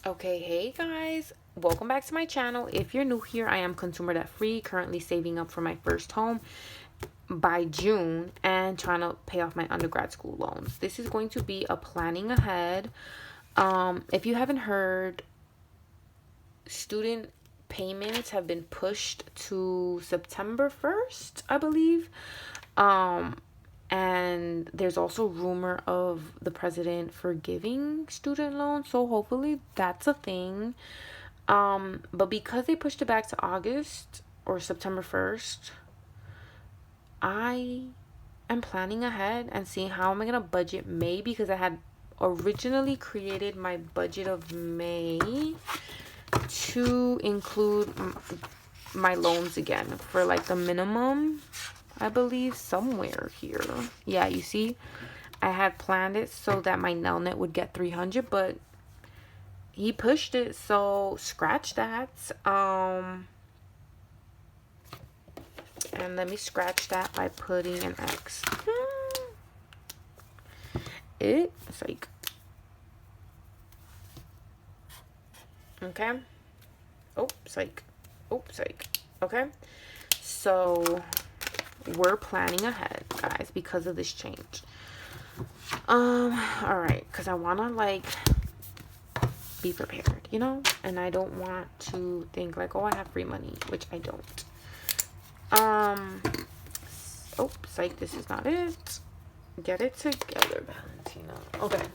Okay, hey guys, welcome back to my channel. If you're new here, I am consumer debt free, currently saving up for my first home by June and trying to pay off my undergrad school loans. This is going to be a planning ahead. If you haven't heard, student payments have been pushed to September 1st, I believe. Um, and there's also rumor of the president forgiving student loans, so hopefully that's a thing. But because they pushed it back to August or September 1st, I am planning ahead and seeing how am I gonna budget May, because I had originally created my budget of May to include my loans again for like the minimum, I believe somewhere here. Yeah, you see, I had planned it so that my Nelnet would get 300, but he pushed it, so scratch that. And let me scratch that by putting an X. It's like, okay. Oh, psych. Oh, psych. Okay. So we're planning ahead, guys, because of this change. All right, because I want to like be prepared, you know, and I don't want to think like, oh, I have free money, which I don't. Oh, psych, this is not it. Get it together, Valentina. Okay,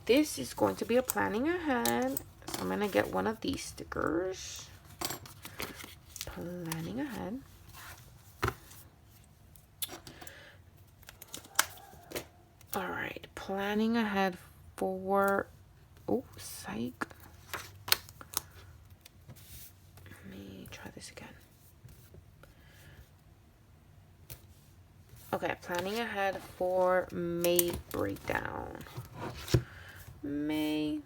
this is going to be a planning ahead. So I'm gonna get one of these stickers. Planning ahead. All right, planning ahead for, oh, psych. Let me try this again. Okay, planning ahead for May breakdown. May.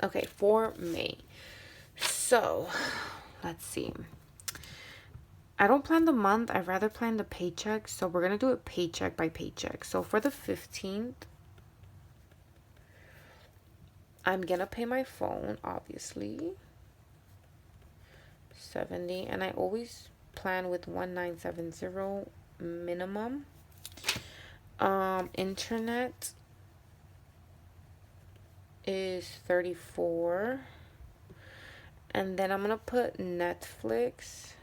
Okay, for May. So, let's see. I don't plan the month. I'd rather plan the paycheck. So, we're going to do it paycheck by paycheck. So, for the 15th, I'm going to pay my phone, obviously. 70. And I always plan with 1970 minimum. Internet is 34. And then I'm gonna put Netflix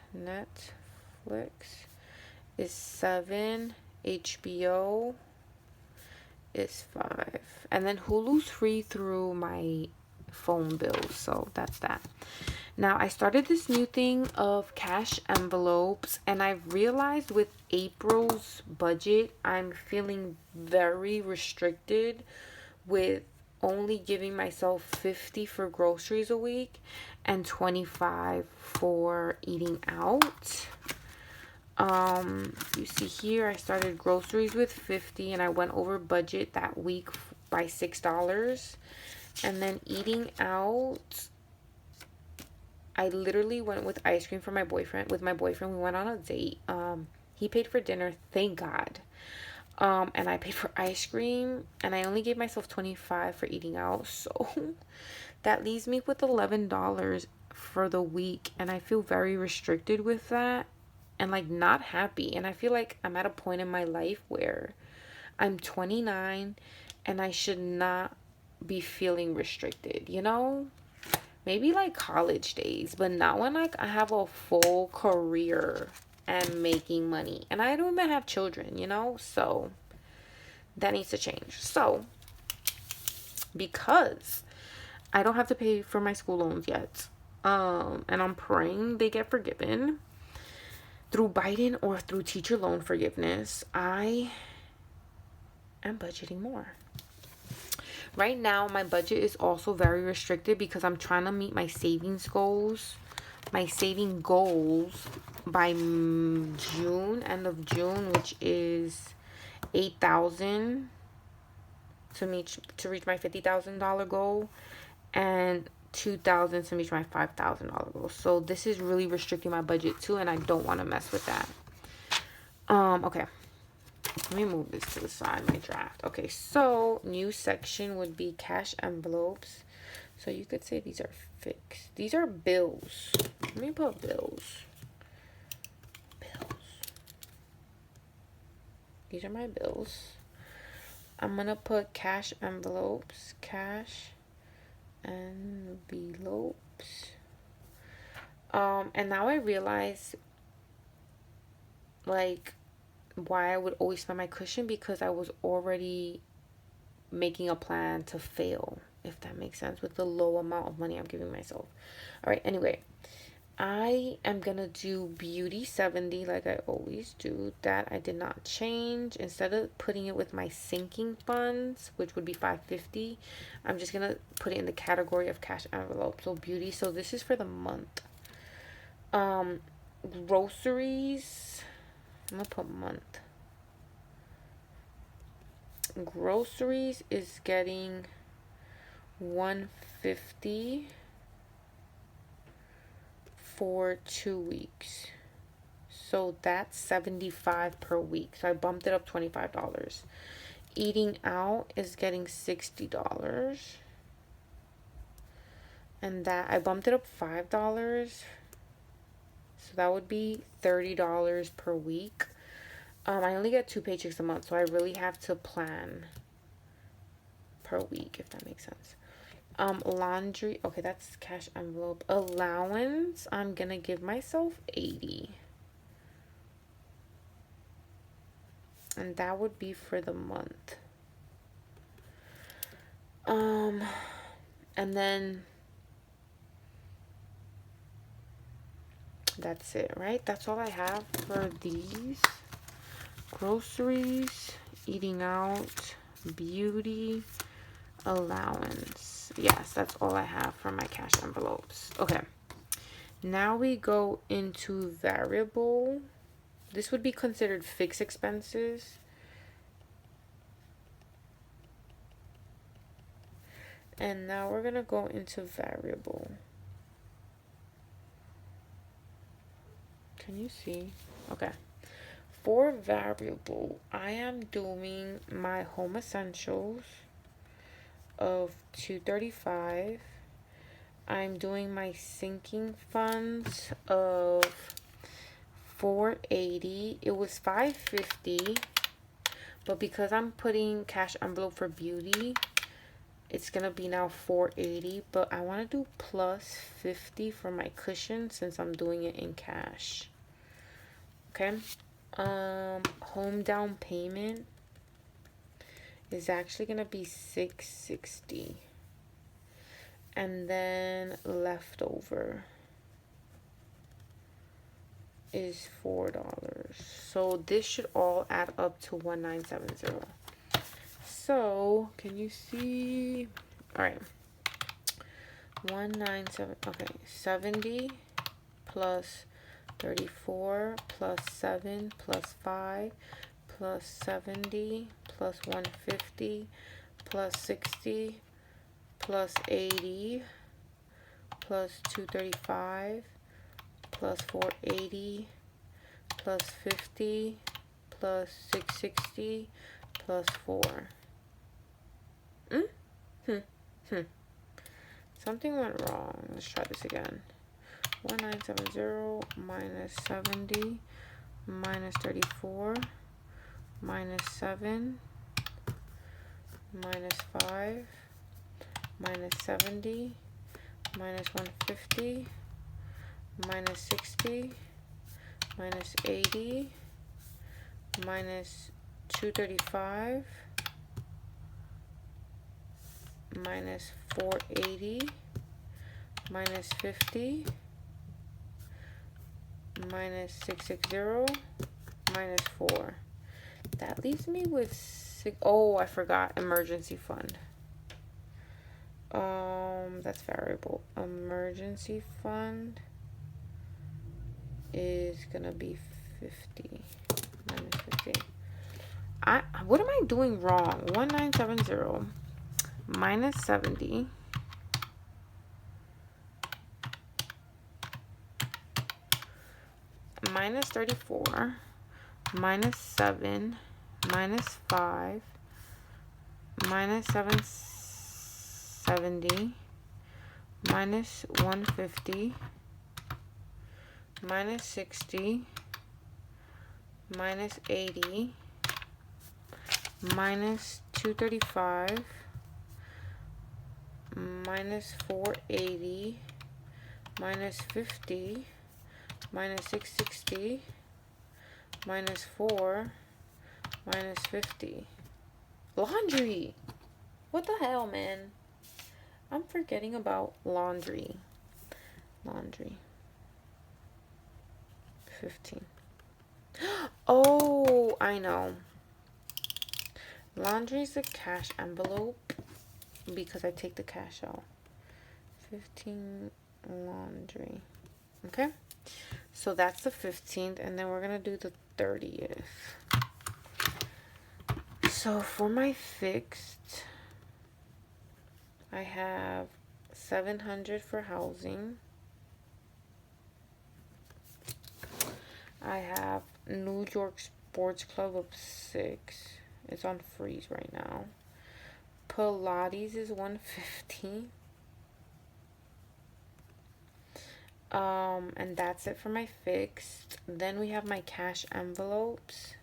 is 7, HBO is 5, and then Hulu's free through my phone bills, so that's that. Now, I started this new thing of cash envelopes, and I've realized with April's budget, I'm feeling very restricted with only giving myself 50 for groceries a week and 25 for eating out. You see here, I started groceries with 50 and I went over budget that week by $6. And then eating out, I literally went with ice cream for my boyfriend. With my boyfriend, we went on a date. He paid for dinner, thank God. And I paid for ice cream, and I only gave myself 25 for eating out. So that leaves me with $11 for the week, and I feel very restricted with that and like not happy. And I feel like I'm at a point in my life where I'm 29 and I should not be feeling restricted, you know? Maybe like college days, but not when like I have a full career and making money and I don't even have children, you know? So that needs to change. So because I don't have to pay for my school loans yet, and I'm praying they get forgiven through Biden or through teacher loan forgiveness, I am budgeting more. Right now, my budget is also very restricted because I'm trying to meet my savings goals. My saving goals by June, end of June, which is 8,000 to reach my $50,000 goal, and 2,000 to reach my $5,000 goal. So this is really restricting my budget too, and I don't want to mess with that. Okay. Let me move this to the side, my draft. Okay, so new section would be cash envelopes. So you could say these are fixed. These are bills. Let me put bills. Bills. These are my bills. I'm gonna put cash envelopes. Cash envelopes. And now I realize, like, why I would always spend my cushion, because I was already making a plan to fail, if that makes sense, with the low amount of money I'm giving myself. All right, anyway, I am gonna do beauty 70 like I always do. That I did not change. Instead of putting it with my sinking funds, which would be $5.50, I'm just gonna put it in the category of cash envelope. So beauty. So this is for the month. Groceries, I'm gonna put month. Groceries is getting $150 for 2 weeks. So that's $75 per week. So I bumped it up $25. Eating out is getting $60. And that I bumped it up $5. So that would be $30 per week. I only get 2 paychecks a month, so I really have to plan per week, if that makes sense. Laundry, okay, that's cash envelope. Allowance, I'm gonna give myself 80. And that would be for the month. And then that's it, right? That's all I have for these. Groceries, eating out, beauty, allowance. Yes, that's all I have for my cash envelopes. Okay, now we go into variable. This would be considered fixed expenses. And now we're gonna go into variable. Can you see? Okay. For variable, I am doing my home essentials of $235. I'm doing my sinking funds of $480. It was $550, but because I'm putting cash envelope for beauty, it's gonna be now $480. But I want to do plus $50 for my cushion since I'm doing it in cash. Okay. Home down payment is actually gonna be $660, and then leftover is $4. So this should all add up to 1970. So can you see? All right, 197. Okay, 70 plus 34 plus 7 plus 5 plus 70 plus 150 plus 60 plus 80 plus 235 plus 480 plus 50 plus 660 plus 4. Something went wrong. Let's try this again. 1970 minus 70 minus 34 minus 7 minus 5 minus 70 minus 150 minus 60 minus 80 minus 235 minus 480 minus 50 minus 660 minus 4. That leaves me with 6. Oh, I forgot emergency fund. That's variable. Emergency fund is gonna be 50 minus 50. What am I doing wrong? 1970 minus 70 minus 34 minus 7 minus 5 minus 770 minus 150 minus 60 minus 80 minus 235 minus 480 minus 50 minus 660 minus 4 minus 50. Laundry. What the hell, man? I'm forgetting about laundry. Laundry. 15. Oh, I know. Laundry is a cash envelope because I take the cash out. 15 laundry. Okay? So that's the 15th, and then we're going to do the 30th. So for my fixed, I have 700 for housing. I have New York Sports Club of 6. It's on freeze right now. Pilates is 150. And that's it for my fixed. Then we have my cash envelopes.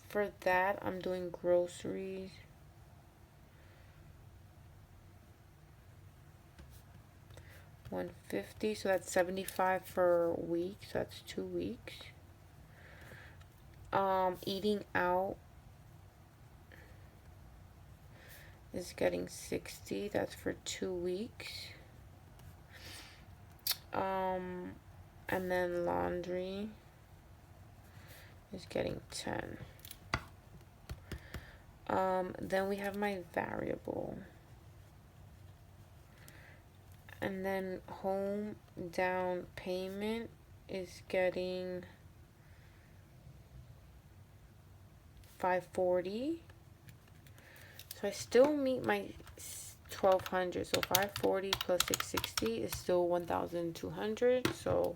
For that, I'm doing groceries. $150, so that's $75 for a week, so that's 2 weeks. Eating out is getting $60, that's for 2 weeks. And then laundry is getting 10. Then we have my variable. And then home down payment is getting $540. So I still meet my 1,200. So 540 plus 660 is still 1,200. So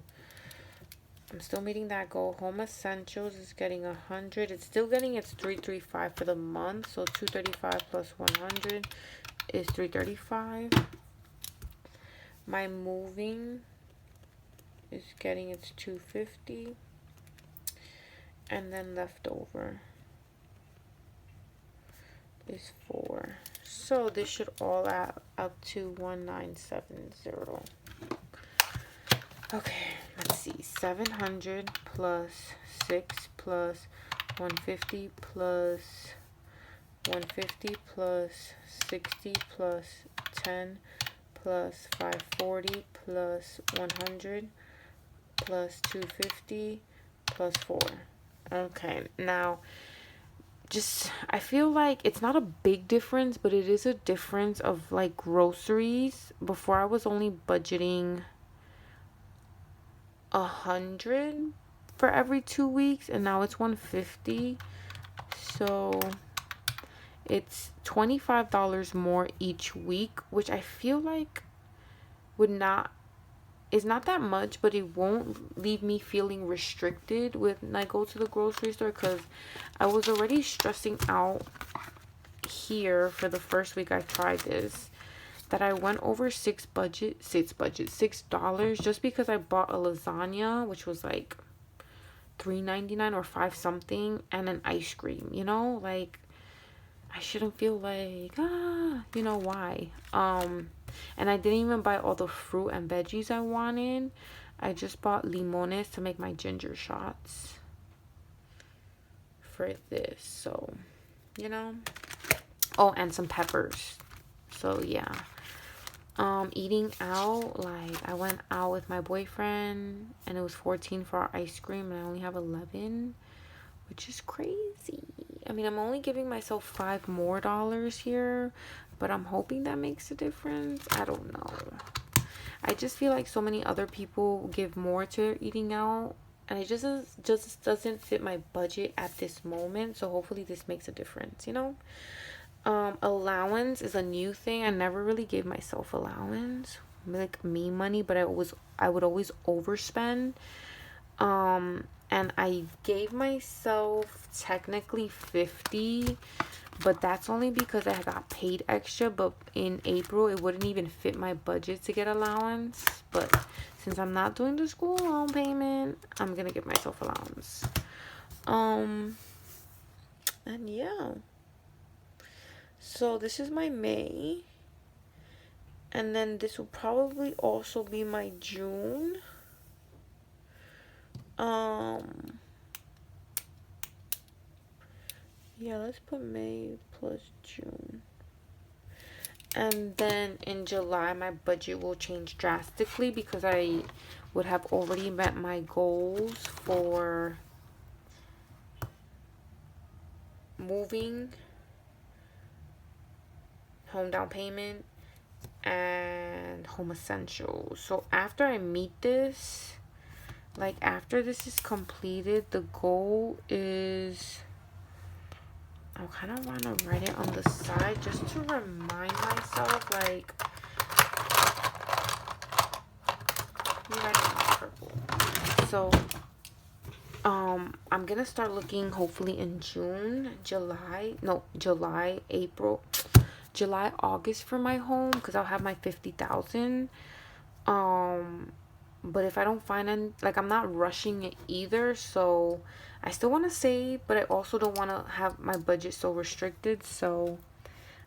I'm still meeting that goal. Home essentials is getting 100. It's still getting its 335 for the month. So 235 plus 100 is 335. My moving is getting its 250. And then leftover is 4. So this should all add up to 1970. Okay, let's see. 700 plus 6 plus 150 plus 150 plus 60 plus 10 plus 540 plus 100 plus 250 plus 4. Okay, now I feel like it's not a big difference, but it is a difference of like groceries. Before I was only budgeting 100 for every 2 weeks, and now it's 150. So it's $25 more each week, which I feel like is not that much, but it won't leave me feeling restricted when I go to the grocery store, because I was already stressing out here for the first week I tried this, that I went over $6 just because I bought a lasagna, which was like $3.99 or 5 something, and an ice cream, like I shouldn't feel like why. And I didn't even buy all the fruit and veggies I wanted. I just bought limones to make my ginger shots for this. So, oh, and some peppers. So yeah. Eating out, like I went out with my boyfriend and it was 14 for our ice cream, and I only have 11, which is crazy. I mean, I'm only giving myself $5 more here, but I'm hoping that makes a difference. I don't know. I just feel like so many other people give more to eating out, and it just doesn't fit my budget at this moment. So hopefully this makes a difference, Allowance is a new thing. I never really gave myself allowance, like me money, but I would always overspend. And and I gave myself technically 50, but that's only because I got paid extra. But in April, it wouldn't even fit my budget to get allowance. But since I'm not doing the school loan payment, I'm gonna give myself allowance. And yeah. So this is my May. And then this will probably also be my June. Yeah, let's put May plus June. And then in July, my budget will change drastically because I would have already met my goals for moving, home down payment, and home essentials. So after I meet this, like after this is completed, the goal is, I kind of want to write it on the side just to remind myself, like, purple. So I'm gonna start looking hopefully in July, August for my home, because I'll have my 50,000. But if I don't find any, like, I'm not rushing it either, so I still want to save, but I also don't want to have my budget so restricted. So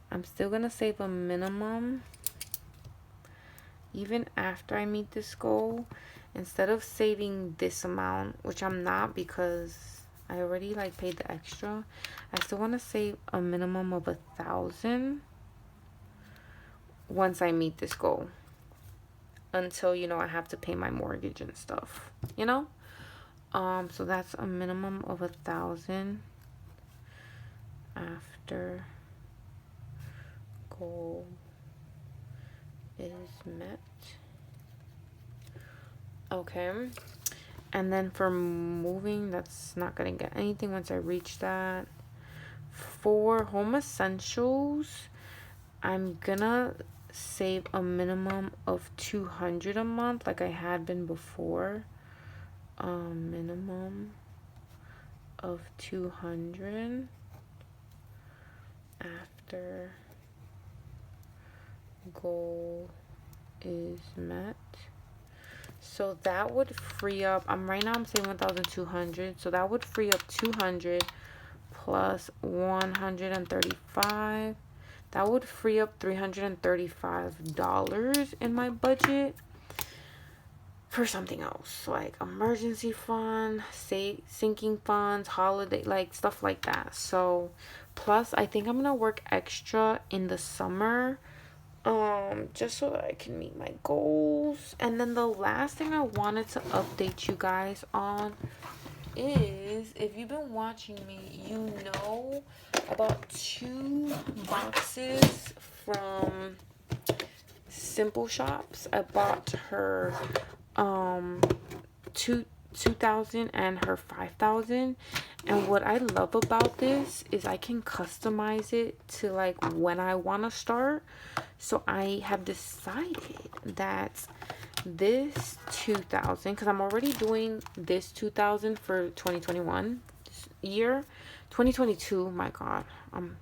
I'm still gonna save a minimum even after I meet this goal, instead of saving this amount, which I'm not because I already like paid the extra. I still want to save a minimum of 1,000 once I meet this goal, until, you know, I have to pay my mortgage and stuff, you know. So that's a minimum of 1,000 after goal is met. Okay. And then for moving, that's not gonna get anything once I reach that. For home essentials, I'm gonna save a minimum of 200 a month, like I had been before. Minimum of 200 after goal is met. So that would free up, right now I'm saving 1,200, so that would free up 200 plus 135. That would free up $335 in my budget for something else, like emergency fund, sinking funds, holiday, like stuff like that. So plus I think I'm gonna work extra in the summer, just so that I can meet my goals. And then the last thing I wanted to update you guys on is, if you've been watching me, you know about 2 boxes from Simple Shops. I bought her 2,000 and her 5,000. And what I love about this is I can customize it to like when I want to start. So I have decided that this 2,000, because I'm already doing this 2,000 for 2021 year. 2022, my god, I'm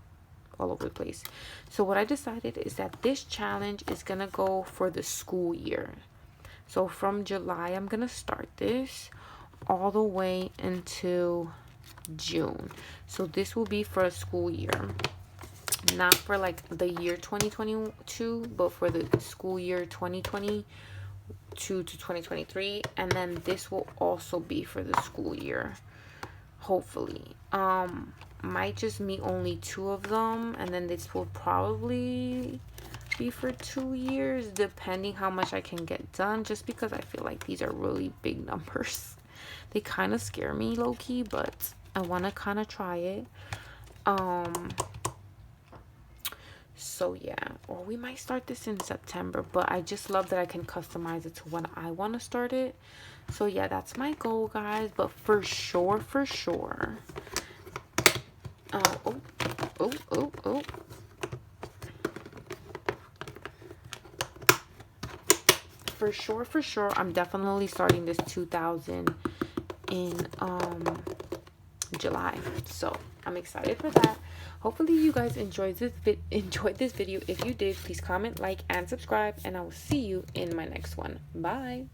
all over the place. So what I decided is that this challenge is gonna go for the school year. So from July, I'm gonna start this all the way until June. So this will be for a school year, not for like the year 2022, but for the school year 2022 to 2023. And then this will also be for the school year, hopefully. Might just meet only 2 of them, and then this will probably be for 2 years, depending how much I can get done, just because I feel like these are really big numbers. They kind of scare me low-key, but I want to kind of try it. So yeah, or we might start this in September, but I just love that I can customize it to when I want to start it. So yeah, that's my goal, guys. But for sure, for sure, for sure, I'm definitely starting this 2,000 in July. So I'm excited for that. Hopefully you guys enjoyed this video. If you did, please comment, like, and subscribe, and I will see you in my next one. Bye.